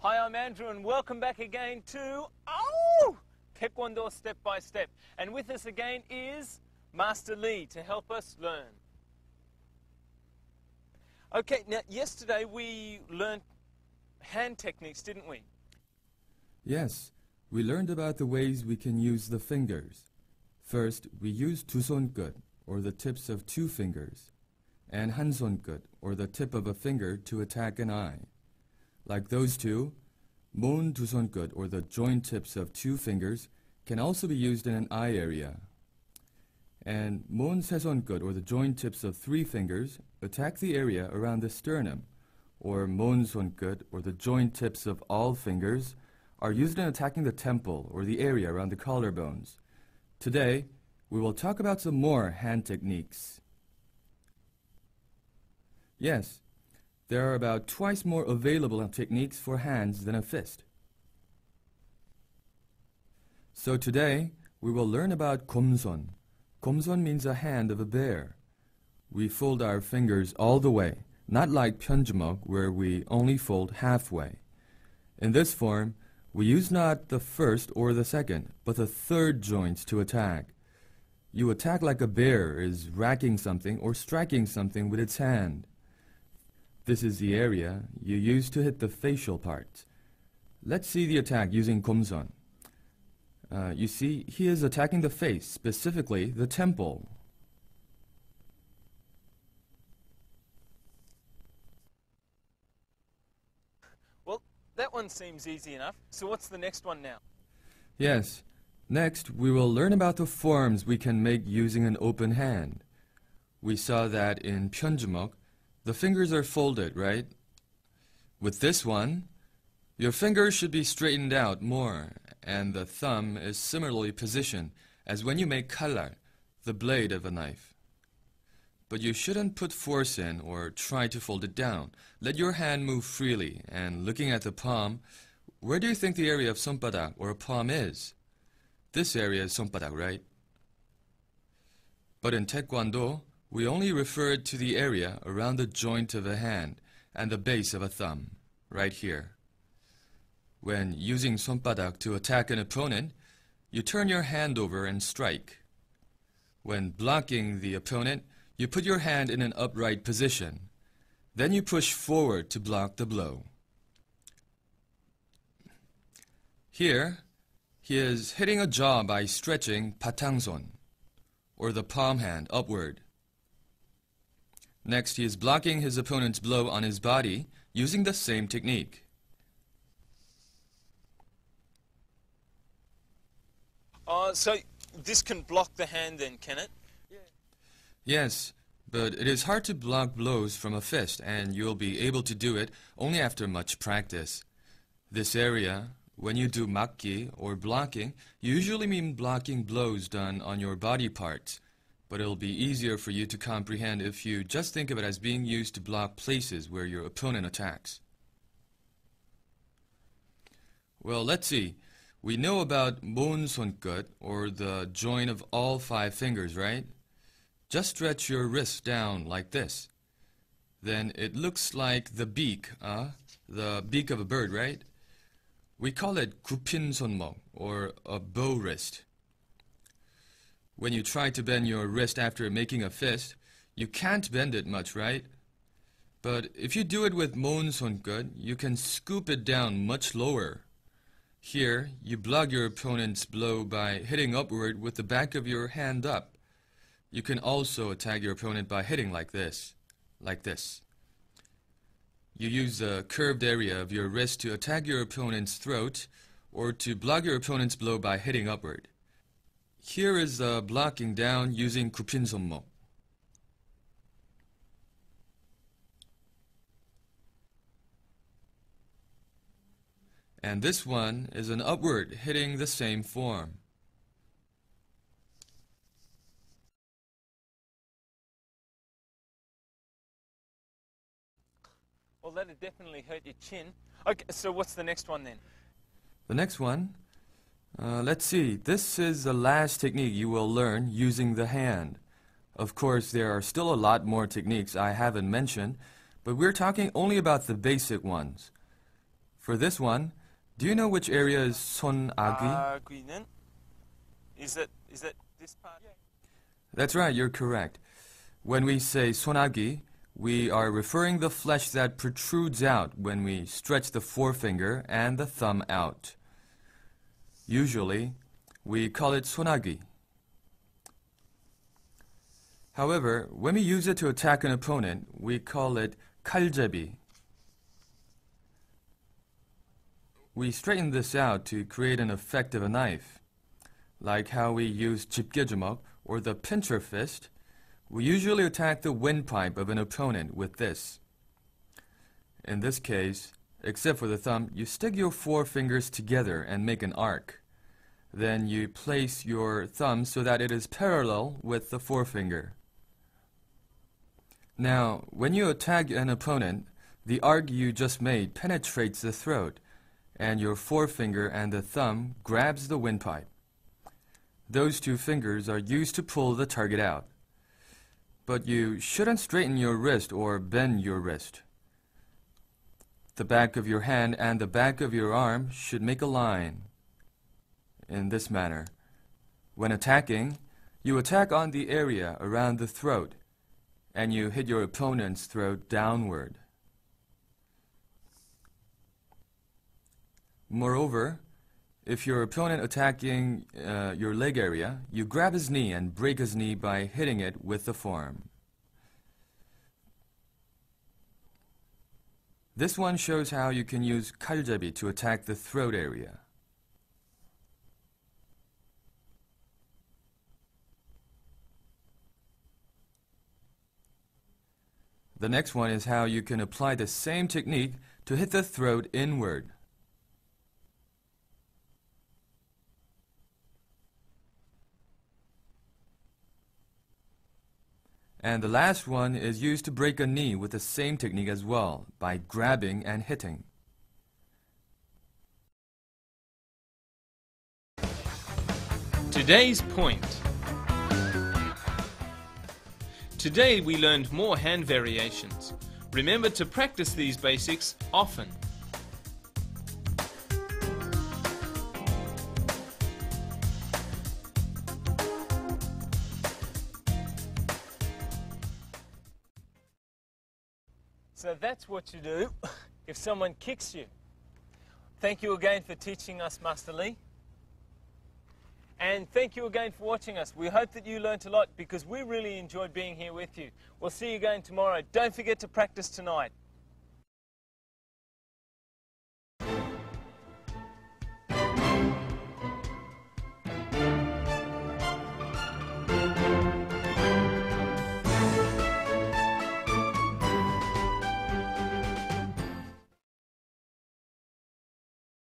Hi, I'm Andrew and welcome back again to Taekwondo Step by Step. And with us again is Master Lee to help us learn. Okay, now yesterday we learned hand techniques, didn't we? Yes, we learned about the ways we can use the fingers. First, we use 두 손끝, or the tips of two fingers, and 한 손끝, or the tip of a finger, to attack an eye. Like those two, 모은 두 손끝, or the joint tips of two fingers, can also be used in an eye area. And 모은 세 손끝, or the joint tips of three fingers, attack the area around the sternum, or 모은 손끝, or the joint tips of all fingers, are used in attacking the temple, or the area around the collarbones. Today, we will talk about some more hand techniques. Yes, there are about twice more available techniques for hands than a fist. So today, we will learn about 곰손. 곰손 means a hand of a bear. We fold our fingers all the way, not like 편주먹, where we only fold halfway. In this form, we use not the first or the second, but the third joints to attack. You attack like a bear is racking something or striking something with its hand. This is the area you use to hit the facial parts. Let's see the attack using 곰손. You see, he is attacking the face, specifically the temple. Well, that one seems easy enough. So what's the next one now? Yes. Next, we will learn about the forms we can make using an open hand. We saw that in 편주먹, the fingers are folded, right? With this one, your fingers should be straightened out more, and the thumb is similarly positioned as when you make 칼날, the blade of a knife. But you shouldn't put force in or try to fold it down. Let your hand move freely, and looking at the palm, where do you think the area of 손바닥 or palm is? This area is 손바닥, right? But in Taekwondo, we only refer to the area around the joint of a hand and the base of a thumb, right here. When using 손바닥 to attack an opponent, you turn your hand over and strike. When blocking the opponent, you put your hand in an upright position. Then you push forward to block the blow. Here, he is hitting a jaw by stretching 바탕손, or the palm hand, upward. Next, he is blocking his opponent's blow on his body using the same technique. So this can block the hand then, can it? Yes, but it is hard to block blows from a fist, and you'll be able to do it only after much practice. This area, when you do 막기 or blocking, you usually mean blocking blows done on your body parts. But it'll be easier for you to comprehend if you just think of it as being used to block places where your opponent attacks. Well, let's see. We know about 모은 손끝, or the joint of all five fingers, right? Just stretch your wrist down like this. Then it looks like the beak of a bird, right? We call it 굽힌 손목, or a bow wrist. When you try to bend your wrist after making a fist, you can't bend it much, right? But if you do it with 모은 손끝, you can scoop it down much lower. Here, you block your opponent's blow by hitting upward with the back of your hand up. You can also attack your opponent by hitting like this, You use the curved area of your wrist to attack your opponent's throat, or to block your opponent's blow by hitting upward. Here is the blocking down using 굽힌 손목. And this one is an upward, hitting the same form. Well, that'd definitely hurt your chin. Okay, so what's the next one then? The next one? Let's see. This is the last technique you will learn using the hand. Of course, there are still a lot more techniques I haven't mentioned, but we're talking only about the basic ones. For this one, do you know which area is 손아귀? 아귀는? Is it this part? That's right, you're correct. When we say 손아귀, we are referring the flesh that protrudes out when we stretch the forefinger and the thumb out. Usually, we call it 손아귀. However, when we use it to attack an opponent, we call it 칼제비. We straighten this out to create an effect of a knife. Like how we use 집게주먹 or the pincher fist, we usually attack the windpipe of an opponent with this. In this case, except for the thumb, you stick your four fingers together and make an arc. Then you place your thumb so that it is parallel with the forefinger. Now, when you attack an opponent, the arc you just made penetrates the throat, and your forefinger and the thumb grabs the windpipe. Those two fingers are used to pull the target out. But you shouldn't straighten your wrist or bend your wrist. The back of your hand and the back of your arm should make a line. In this manner, when attacking, you attack on the area around the throat, and you hit your opponent's throat downward. Moreover, if your opponent attacking your leg area, you grab his knee and break his knee by hitting it with the forearm. This one shows how you can use 칼제비 to attack the throat area. The next one is how you can apply the same technique to hit the throat inward. And the last one is used to break a knee with the same technique as well, by grabbing and hitting. Today's point. Today we learned more hand variations. Remember to practice these basics often. So that's what you do if someone kicks you. Thank you again for teaching us, Master Lee. And thank you again for watching us. We hope that you learnt a lot because we really enjoyed being here with you. We'll see you again tomorrow. Don't forget to practice tonight.